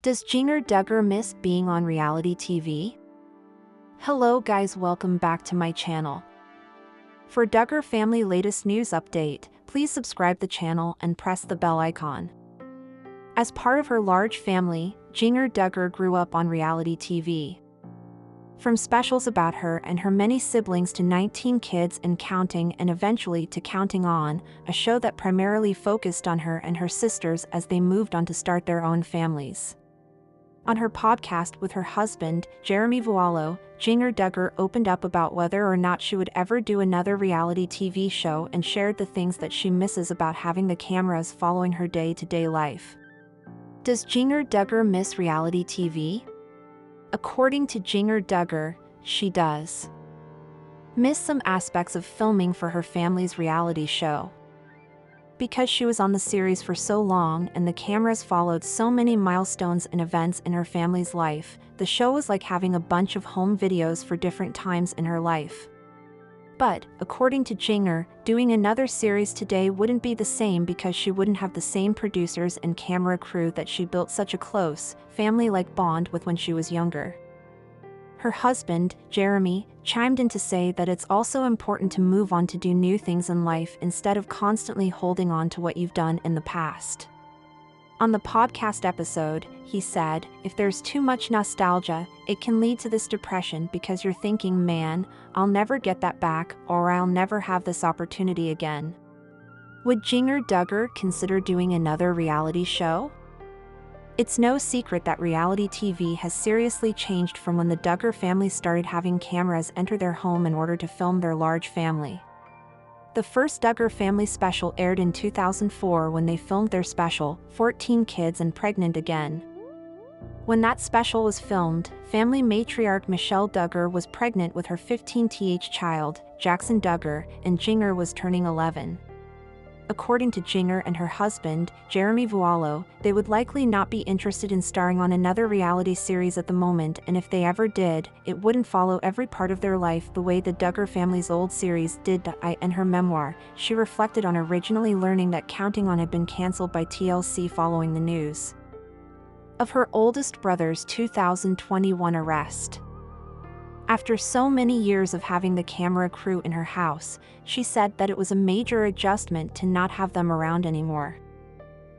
Does Jinger Duggar miss being on reality TV? Hello guys, welcome back to my channel. For Duggar family latest news update, please subscribe the channel and press the bell icon. As part of her large family, Jinger Duggar grew up on reality TV. From specials about her and her many siblings to 19 kids and counting, and eventually to Counting On, a show that primarily focused on her and her sisters as they moved on to start their own families. On her podcast with her husband, Jeremy Vuolo, Jinger Duggar opened up about whether or not she would ever do another reality TV show and shared the things that she misses about having the cameras following her day-to-day life. Does Jinger Duggar miss reality TV? According to Jinger Duggar, she does miss some aspects of filming for her family's reality show. Because she was on the series for so long and the cameras followed so many milestones and events in her family's life, the show was like having a bunch of home videos for different times in her life. But, according to Jinger, doing another series today wouldn't be the same because she wouldn't have the same producers and camera crew that she built such a close, family-like bond with when she was younger. Her husband, Jeremy, chimed in to say that it's also important to move on to do new things in life instead of constantly holding on to what you've done in the past. On the podcast episode, he said, "If there's too much nostalgia, it can lead to this depression because you're thinking, man, I'll never get that back, or I'll never have this opportunity again." Would Jinger Duggar consider doing another reality show? It's no secret that reality TV has seriously changed from when the Duggar family started having cameras enter their home in order to film their large family. The first Duggar family special aired in 2004 when they filmed their special, 14 Kids and Pregnant Again. When that special was filmed, family matriarch Michelle Duggar was pregnant with her 15th child, Jackson Duggar, and Jinger was turning 11. According to Jinger and her husband, Jeremy Vuolo, they would likely not be interested in starring on another reality series at the moment, and if they ever did, it wouldn't follow every part of their life the way the Duggar family's old series did. In her memoir, she reflected on originally learning that Counting On had been cancelled by TLC following the news of her oldest brother's 2021 arrest. After so many years of having the camera crew in her house, she said that it was a major adjustment to not have them around anymore.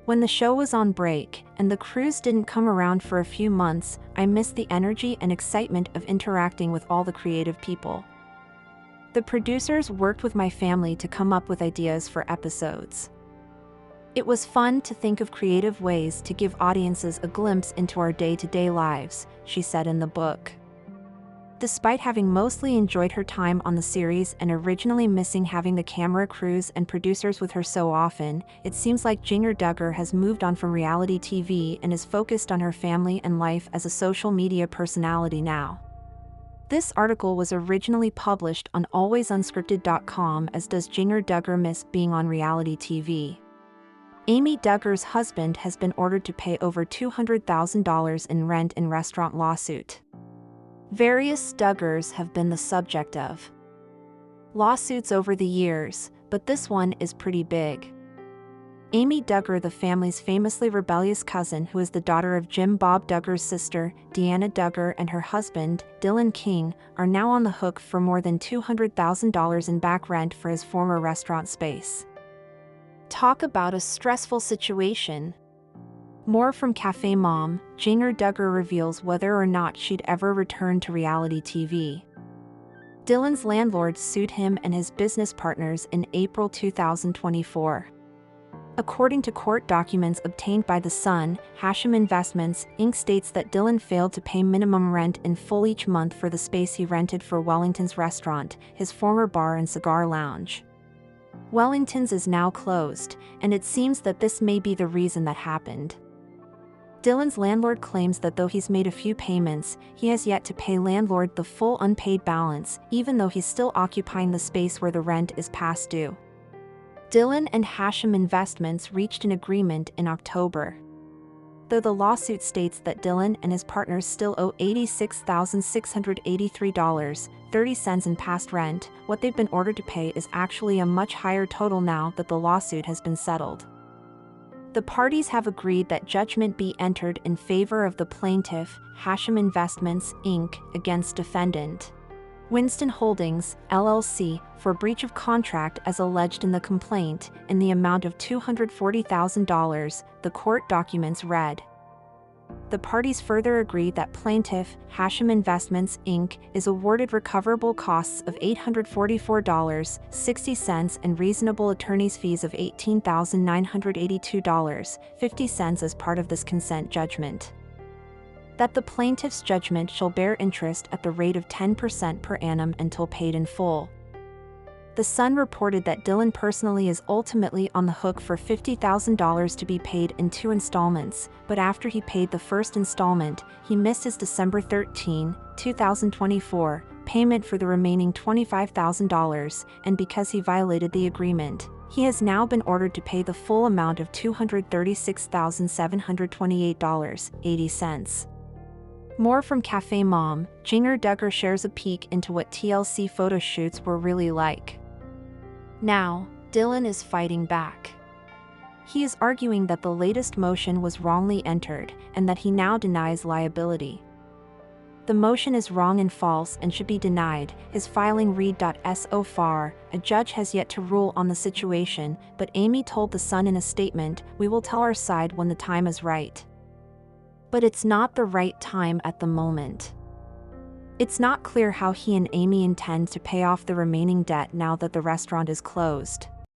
When the show was on break, and the crews didn't come around for a few months, I missed the energy and excitement of interacting with all the creative people. The producers worked with my family to come up with ideas for episodes. It was fun to think of creative ways to give audiences a glimpse into our day-to-day lives, she said in the book. Despite having mostly enjoyed her time on the series and originally missing having the camera crews and producers with her so often, it seems like Jinger Duggar has moved on from reality TV and is focused on her family and life as a social media personality now. This article was originally published on alwaysunscripted.com as Does Jinger Duggar miss being on reality TV? Amy Duggar's husband has been ordered to pay over $200,000 in rent in restaurant lawsuit. Various Duggars have been the subject of lawsuits over the years, but this one is pretty big. Amy Duggar, the family's famously rebellious cousin who is the daughter of Jim Bob Duggar's sister, Deanna Duggar, and her husband, Dylan King, are now on the hook for more than $200,000 in back rent for his former restaurant space. Talk about a stressful situation. More from Cafe Mom, Jinger Duggar reveals whether or not she'd ever return to reality TV. Dylan's landlord sued him and his business partners in April 2024. According to court documents obtained by The Sun, Hashem Investments, Inc. states that Dylan failed to pay minimum rent in full each month for the space he rented for Wellington's restaurant, his former bar and cigar lounge. Wellington's is now closed, and it seems that this may be the reason that happened. Dylan's landlord claims that though he's made a few payments, he has yet to pay landlord the full unpaid balance, even though he's still occupying the space where the rent is past due. Dylan and Hashem Investments reached an agreement in October. Though the lawsuit states that Dylan and his partners still owe $86,683.30 in past rent, what they've been ordered to pay is actually a much higher total now that the lawsuit has been settled. The parties have agreed that judgment be entered in favor of the plaintiff, Hashem Investments, Inc., against defendant Winston Holdings, LLC, for breach of contract as alleged in the complaint, in the amount of $240,000, the court documents read. The parties further agreed that plaintiff, Hashem Investments, Inc., is awarded recoverable costs of $844.60 and reasonable attorney's fees of $18,982.50 as part of this consent judgment. That the plaintiff's judgment shall bear interest at the rate of 10% per annum until paid in full. The Sun reported that Dylan personally is ultimately on the hook for $50,000 to be paid in 2 installments, but after he paid the first installment, he missed his December 13, 2024, payment for the remaining $25,000, and because he violated the agreement, he has now been ordered to pay the full amount of $236,728.80. More from Cafe Mom. Jinger Duggar shares a peek into what TLC photo shoots were really like. Now, Dylan is fighting back. He is arguing that the latest motion was wrongly entered, and that he now denies liability. The motion is wrong and false and should be denied, his filing read. So far, a judge has yet to rule on the situation, but Amy told The Sun in a statement, "We will tell our side when the time is right." But it's not the right time at the moment. It's not clear how he and Amy intend to pay off the remaining debt now that the restaurant is closed.